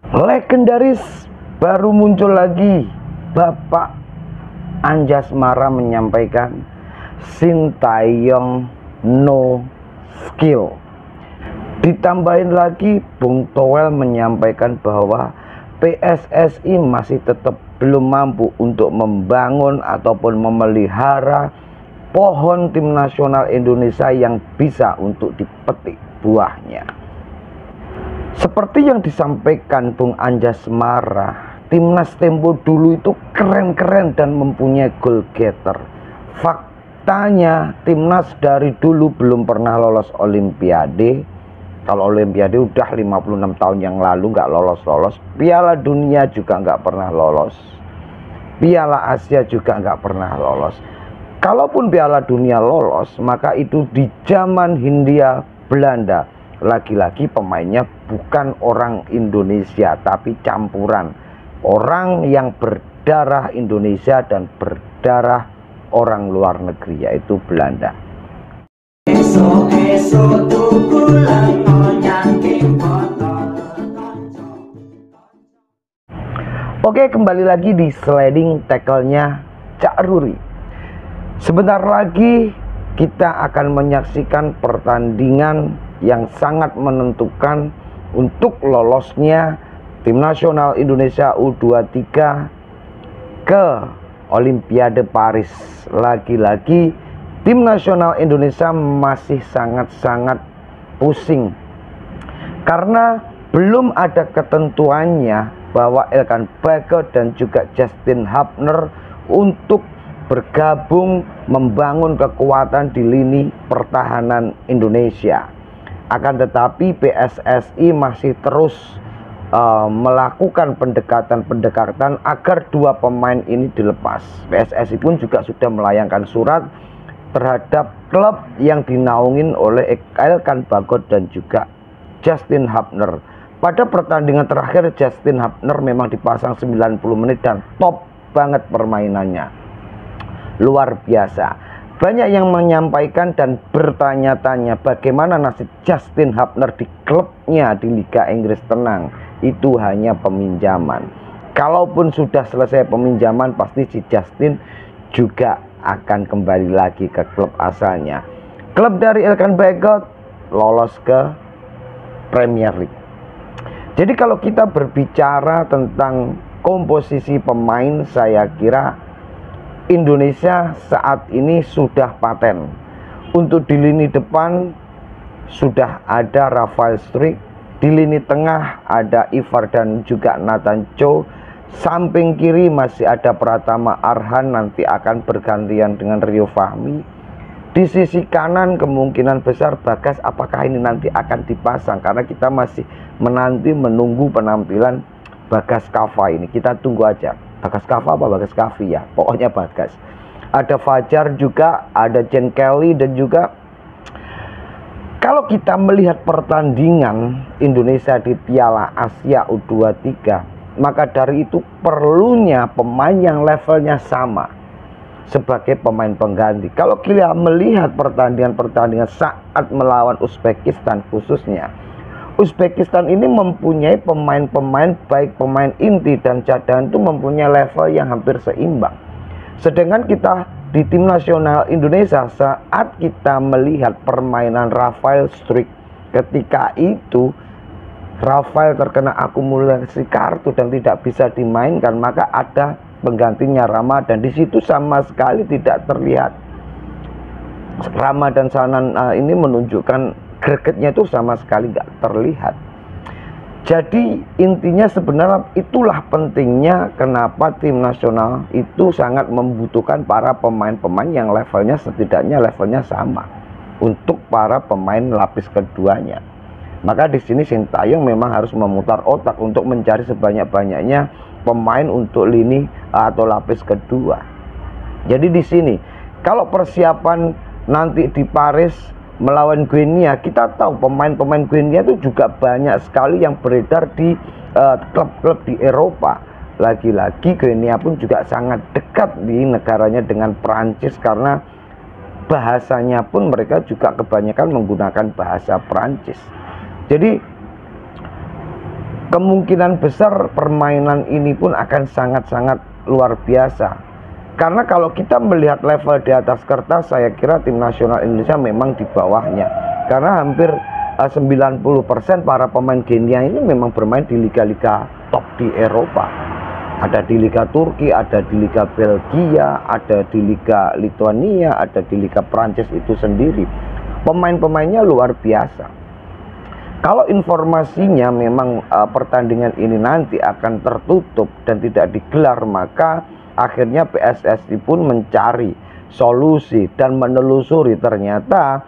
Legendaris baru muncul lagi. Bapak Anjasmara menyampaikan Sintayong no skill. Ditambahin lagi, Bung Toel menyampaikan bahwa PSSI masih tetap belum mampu untuk membangun ataupun memelihara pohon tim nasional Indonesia yang bisa untuk dipetik buahnya. Seperti yang disampaikan Bung Anjasmara, timnas tempo dulu itu keren-keren dan mempunyai goal getter. Faktanya timnas dari dulu belum pernah lolos Olimpiade. Kalau Olimpiade udah 56 tahun yang lalu nggak lolos-lolos. Piala Dunia juga nggak pernah lolos. Piala Asia juga nggak pernah lolos. Kalaupun Piala Dunia lolos, maka itu di zaman Hindia Belanda. Lagi-lagi pemainnya bukan orang Indonesia, tapi campuran orang yang berdarah Indonesia dan berdarah orang luar negeri, yaitu Belanda. Oke, kembali lagi di sliding tackle-nya Cak Ruri. Sebentar lagi kita akan menyaksikan pertandingan yang sangat menentukan untuk lolosnya tim nasional Indonesia U23 ke Olimpiade Paris. Lagi-lagi tim nasional Indonesia masih sangat-sangat pusing karena belum ada ketentuannya bahwa Elkan Bagot dan juga Justin Hapner untuk bergabung membangun kekuatan di lini pertahanan Indonesia. Akan tetapi PSSI masih terus melakukan pendekatan-pendekatan agar dua pemain ini dilepas. PSSI pun juga sudah melayangkan surat terhadap klub yang dinaungin oleh Elkan Bagot dan juga Justin Hapner. Pada pertandingan terakhir Justin Hapner memang dipasang 90 menit dan top banget permainannya. Luar biasa. Banyak yang menyampaikan dan bertanya-tanya bagaimana nasib Justin Hapner di klubnya di Liga Inggris. Tenang, itu hanya peminjaman. Kalaupun sudah selesai peminjaman, pasti si Justin juga akan kembali lagi ke klub asalnya. Klub dari Elkan Bagot lolos ke Premier League. Jadi kalau kita berbicara tentang komposisi pemain, saya kira Indonesia saat ini sudah paten. Untuk di lini depan sudah ada Rafael Struijk, di lini tengah ada Ivar dan juga Nathan Cho, samping kiri masih ada Pratama Arhan, nanti akan bergantian dengan Rio Fahmi. Di sisi kanan kemungkinan besar Bagas, apakah ini nanti akan dipasang, karena kita masih menunggu penampilan Bagas Kava ini. Kita tunggu aja. Bagas Kava apa Bagas Kavi ya, pokoknya Bagas. Ada Fajar juga, ada Chen Kelly, dan juga kalau kita melihat pertandingan Indonesia di Piala Asia U23, maka dari itu perlunya pemain yang levelnya sama sebagai pemain pengganti. Kalau kita melihat pertandingan-pertandingan saat melawan Uzbekistan khususnya, Uzbekistan ini mempunyai pemain-pemain, baik pemain inti dan cadangan, itu mempunyai level yang hampir seimbang. Sedangkan kita di tim nasional Indonesia, saat kita melihat permainan Rafael Struijk, ketika itu Rafael terkena akumulasi kartu dan tidak bisa dimainkan, maka ada penggantinya Ramadan. Di situ sama sekali tidak terlihat Ramadan Sanan ini menunjukkan gregetnya itu sama sekali nggak terlihat. Jadi intinya sebenarnya itulah pentingnya kenapa tim nasional itu sangat membutuhkan para pemain-pemain yang levelnya setidaknya levelnya sama untuk para pemain lapis keduanya. Maka di sini Sintayong memang harus memutar otak untuk mencari sebanyak-banyaknya pemain untuk lini atau lapis kedua. Jadi di sini kalau persiapan nanti di Paris melawan Guinea, kita tahu pemain-pemain Guinea itu juga banyak sekali yang beredar di klub-klub di Eropa. Lagi-lagi Guinea pun juga sangat dekat di negaranya dengan Prancis, karena bahasanya pun mereka juga kebanyakan menggunakan bahasa Prancis. Jadi kemungkinan besar permainan ini pun akan sangat-sangat luar biasa. Karena kalau kita melihat level di atas kertas, saya kira tim nasional Indonesia memang di bawahnya. Karena hampir 90% para pemain Kenya ini memang bermain di liga-liga top di Eropa. Ada di Liga Turki, ada di Liga Belgia, ada di Liga Lituania, ada di Liga Prancis itu sendiri. Pemain-pemainnya luar biasa. Kalau informasinya memang pertandingan ini nanti akan tertutup dan tidak digelar, maka akhirnya PSSI pun mencari solusi dan menelusuri ternyata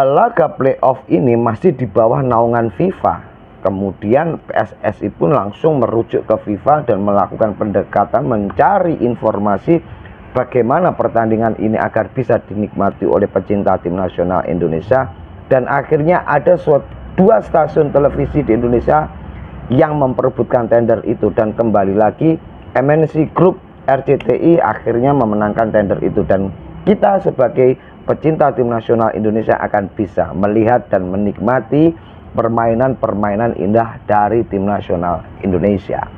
laga playoff ini masih di bawah naungan FIFA. Kemudian PSSI pun langsung merujuk ke FIFA dan melakukan pendekatan mencari informasi bagaimana pertandingan ini agar bisa dinikmati oleh pecinta tim nasional Indonesia. Dan akhirnya ada dua stasiun televisi di Indonesia yang memperebutkan tender itu, dan kembali lagi MNC Group RCTI akhirnya memenangkan tender itu, dan kita sebagai pecinta tim nasional Indonesia akan bisa melihat dan menikmati permainan-permainan indah dari tim nasional Indonesia.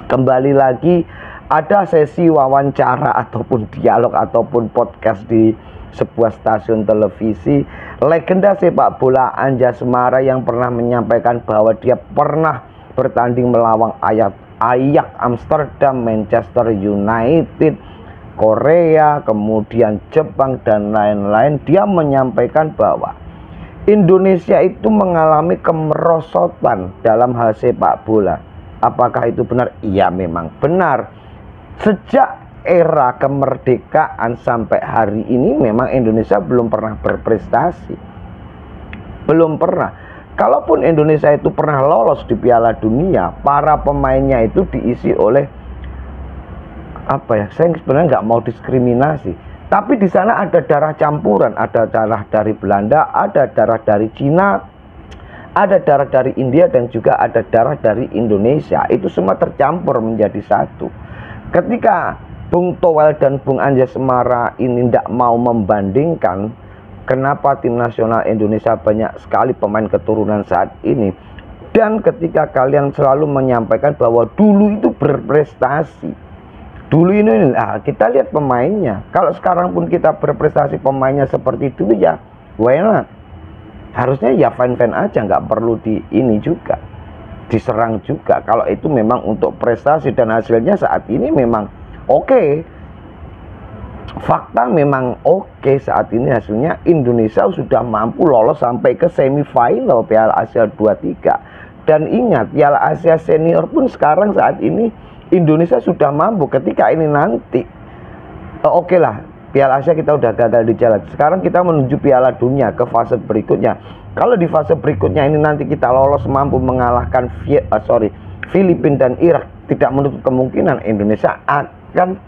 Kembali lagi ada sesi wawancara ataupun dialog ataupun podcast di sebuah stasiun televisi. Legenda sepak bola Anja Semara yang pernah menyampaikan bahwa dia pernah bertanding melawan Ajax Amsterdam, Manchester United, Korea, kemudian Jepang dan lain-lain. Dia menyampaikan bahwa Indonesia itu mengalami kemerosotan dalam hal sepak bola. Apakah itu benar? Iya, memang benar. Sejak era kemerdekaan sampai hari ini memang Indonesia belum pernah berprestasi. Belum pernah. Kalaupun Indonesia itu pernah lolos di Piala Dunia, para pemainnya itu diisi oleh saya sebenarnya nggak mau diskriminasi, tapi di sana ada darah campuran, ada darah dari Belanda, ada darah dari Cina, ada darah dari India, dan juga ada darah dari Indonesia. Itu semua tercampur menjadi satu. Ketika Bung Towel dan Bung Anja Semara ini tidak mau membandingkan kenapa tim nasional Indonesia banyak sekali pemain keturunan saat ini, dan ketika kalian selalu menyampaikan bahwa dulu itu berprestasi, dulu ini kita lihat pemainnya. Kalau sekarang pun kita berprestasi pemainnya seperti dulu, ya why not? Harusnya ya fine-fine aja, nggak perlu diserang juga. Kalau itu memang untuk prestasi dan hasilnya saat ini memang oke. Fakta memang oke saat ini hasilnya. Indonesia sudah mampu lolos sampai ke semifinal Piala Asia 23. Dan ingat, Piala Asia Senior pun sekarang saat ini Indonesia sudah mampu. Ketika ini nanti oke lah, Piala Asia kita udah gagal di jalan. Sekarang kita menuju Piala Dunia ke fase berikutnya. Kalau di fase berikutnya ini nanti kita lolos mampu mengalahkan Filipina dan Irak, tidak menutup kemungkinan Indonesia akan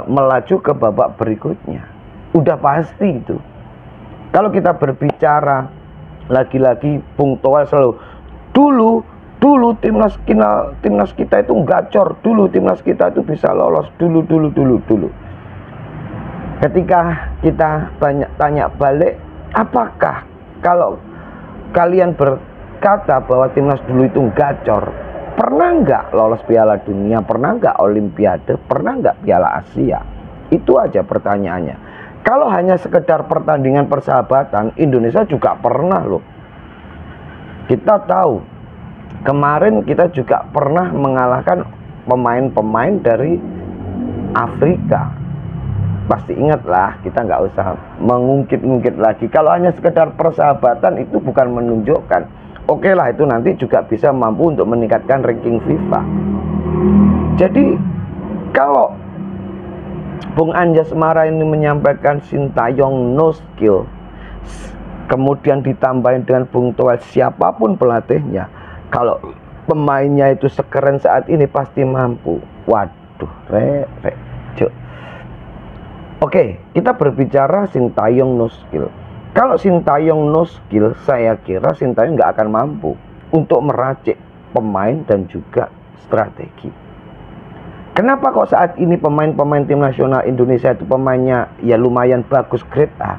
melaju ke babak berikutnya. Udah pasti itu. Kalau kita berbicara lagi-lagi, Bung Towel selalu dulu timnas kita itu gacor, dulu timnas kita itu bisa lolos, dulu. Ketika kita banyak tanya balik, apakah kalau kalian berkata bahwa timnas dulu itu gacor, pernah nggak lolos Piala Dunia, pernah nggak Olimpiade, pernah nggak Piala Asia? Itu aja pertanyaannya. Kalau hanya sekedar pertandingan persahabatan, Indonesia juga pernah loh. Kita tahu, kemarin kita juga pernah mengalahkan pemain-pemain dari Afrika. Pasti ingat lah, kita nggak usah mengungkit-ungkit lagi. Kalau hanya sekedar persahabatan itu bukan menunjukkan. Oke lah, itu nanti juga bisa mampu untuk meningkatkan ranking FIFA. Jadi kalau Bung Anja Semara ini menyampaikan Sintayong no skill, kemudian ditambahin dengan Bung Towel siapapun pelatihnya, kalau pemainnya itu sekeren saat ini pasti mampu. Waduh, Oke, kita berbicara Sintayong no skill. Kalau Sintayong no skill, saya kira Sintayong nggak akan mampu untuk meracik pemain dan juga strategi. Kenapa kok saat ini pemain-pemain tim nasional Indonesia itu pemainnya ya lumayan bagus, grade A?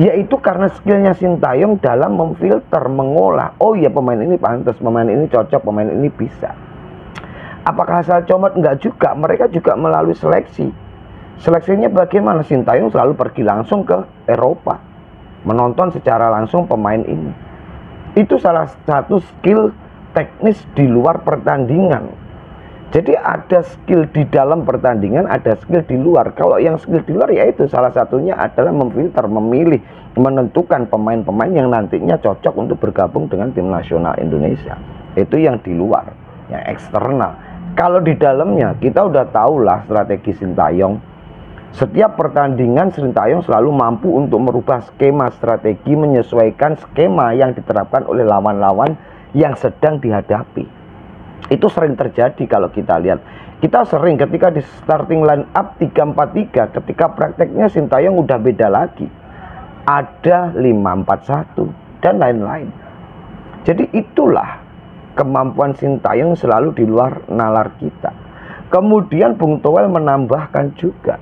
Yaitu karena skillnya Sintayong dalam memfilter, mengolah. Oh iya, pemain ini pantas, pemain ini cocok, pemain ini bisa. Apakah asal comot? Enggak juga. Mereka juga melalui seleksi. Seleksinya bagaimana? Sintayong selalu pergi langsung ke Eropa, menonton secara langsung pemain ini. Itu salah satu skill teknis di luar pertandingan. Jadi ada skill di dalam pertandingan, ada skill di luar. Kalau yang skill di luar yaitu salah satunya adalah memfilter, memilih, menentukan pemain-pemain yang nantinya cocok untuk bergabung dengan tim nasional Indonesia. Itu yang di luar, yang eksternal. Kalau di dalamnya kita udah tahulah strategi Sintayong. Setiap pertandingan Sintayong selalu mampu untuk merubah skema strategi, menyesuaikan skema yang diterapkan oleh lawan-lawan yang sedang dihadapi. Itu sering terjadi kalau kita lihat. Kita sering ketika di starting line up 3-4-3, ketika prakteknya Sintayong udah beda lagi. Ada 5-4-1 dan lain-lain. Jadi itulah kemampuan Sintayong selalu di luar nalar kita. Kemudian Bung Toel menambahkan juga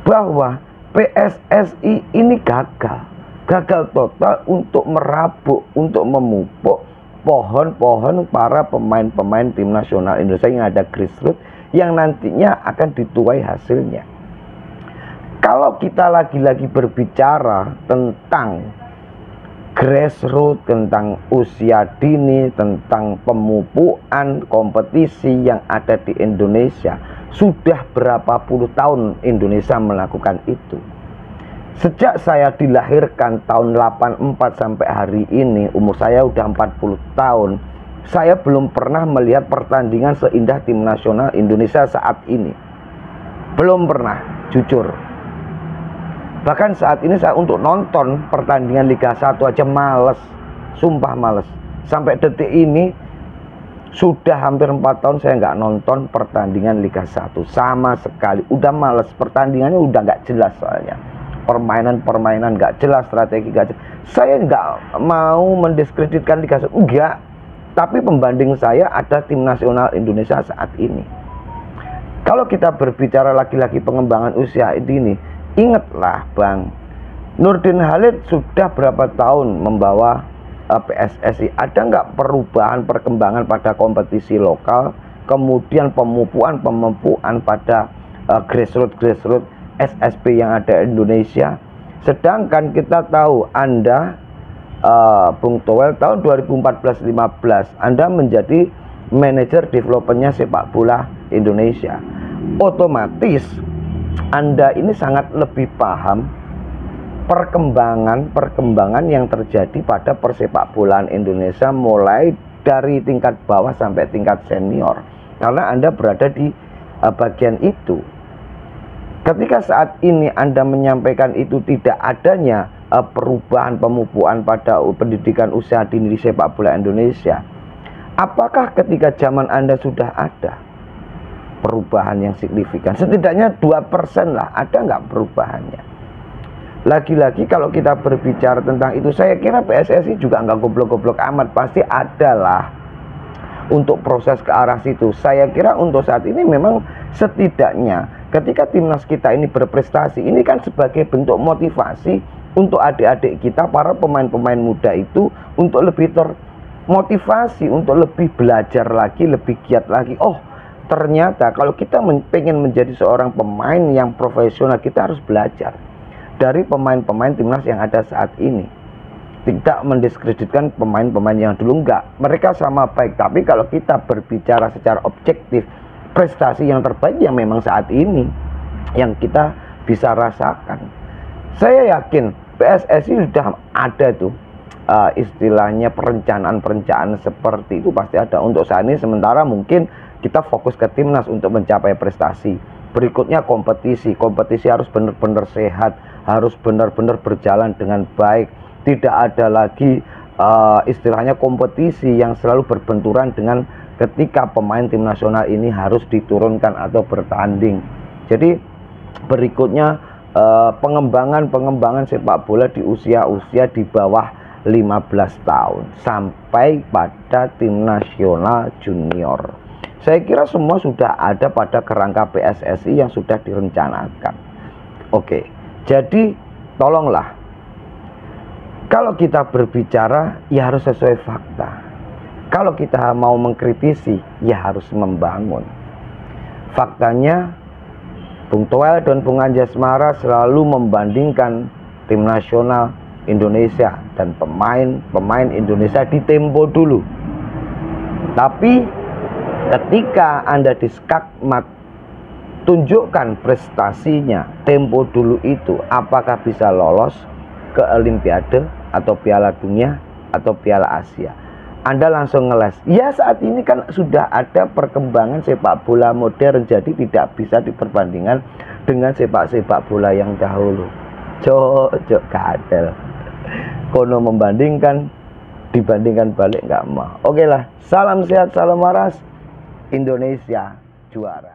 bahwa PSSI ini gagal total untuk merabuk, untuk memupuk pohon-pohon para pemain-pemain tim nasional Indonesia yang ada grassroots yang nantinya akan dituai hasilnya. Kalau kita lagi-lagi berbicara tentang grassroots, tentang usia dini, tentang pemupukan kompetisi yang ada di Indonesia, sudah berapa puluh tahun Indonesia melakukan itu. Sejak saya dilahirkan tahun 84 sampai hari ini, umur saya udah 40 tahun, saya belum pernah melihat pertandingan seindah tim nasional Indonesia saat ini. Belum pernah, jujur. Bahkan saat ini saya untuk nonton pertandingan Liga 1 aja males. Sumpah males. Sampai detik ini sudah hampir 4 tahun saya nggak nonton pertandingan Liga 1 sama sekali. Udah males, pertandingannya udah nggak jelas soalnya. Permainan nggak jelas, strategi nggak jelas. Saya nggak mau mendiskreditkan Liga 1, enggak. Tapi pembanding saya ada tim nasional Indonesia saat ini. Kalau kita berbicara lagi-lagi pengembangan usia dini, ingatlah Bang, Nurdin Halid sudah berapa tahun membawa PSSI. Ada nggak perubahan perkembangan pada kompetisi lokal, kemudian pemupuan pada grassroots SSP yang ada di Indonesia. Sedangkan kita tahu Anda Bung Toel tahun 2014-15 Anda menjadi manajer developernya sepak bola Indonesia. Otomatis Anda ini sangat lebih paham perkembangan yang terjadi pada persepak bolaan Indonesia mulai dari tingkat bawah sampai tingkat senior, karena Anda berada di bagian itu. Ketika saat ini Anda menyampaikan itu tidak adanya perubahan pemupukan pada pendidikan usia dini di sepak bola Indonesia, apakah ketika zaman Anda sudah ada perubahan yang signifikan? Setidaknya 2% lah, ada nggak perubahannya? Lagi-lagi kalau kita berbicara tentang itu, saya kira PSSI juga nggak goblok-goblok amat, pasti adalah untuk proses ke arah situ. Saya kira untuk saat ini memang setidaknya ketika timnas kita ini berprestasi, ini kan sebagai bentuk motivasi untuk adik-adik kita, para pemain-pemain muda itu, untuk lebih termotivasi, untuk lebih belajar lagi, lebih giat lagi. Oh, ternyata kalau kita pengen menjadi seorang pemain yang profesional, kita harus belajar dari pemain-pemain timnas yang ada saat ini. Tidak mendiskreditkan pemain-pemain yang dulu, enggak, mereka sama baik. Tapi kalau kita berbicara secara objektif, prestasi yang terbaik yang memang saat ini yang kita bisa rasakan. Saya yakin PSSI sudah ada tuh istilahnya perencanaan seperti itu, pasti ada untuk saat ini. Sementara mungkin kita fokus ke timnas untuk mencapai prestasi. Berikutnya kompetisi harus benar-benar sehat, harus benar-benar berjalan dengan baik. Tidak ada lagi istilahnya kompetisi yang selalu berbenturan dengan ketika pemain tim nasional ini harus diturunkan atau bertanding. Jadi berikutnya pengembangan sepak bola di usia di bawah 15 tahun sampai pada tim nasional junior. Saya kira semua sudah ada pada kerangka PSSI yang sudah direncanakan. Oke, jadi tolonglah Kalau kita berbicara, ya harus sesuai fakta. Kalau kita mau mengkritisi, ya harus membangun. Faktanya, Bung Toel dan Bung Anjasmara selalu membandingkan tim nasional Indonesia dan pemain Indonesia di Tempo dulu. Tapi ketika Anda di skakmat, tunjukkan prestasinya Tempo dulu itu, apakah bisa lolos ke Olimpiade atau Piala Dunia atau Piala Asia. Anda langsung ngeles. Ya, saat ini kan sudah ada perkembangan sepak bola modern, jadi tidak bisa diperbandingkan dengan sepak bola yang dahulu. Cocok kadel. Kono membandingkan, dibandingkan balik nggak mau. Oke lah, salam sehat, salam waras, Indonesia juara.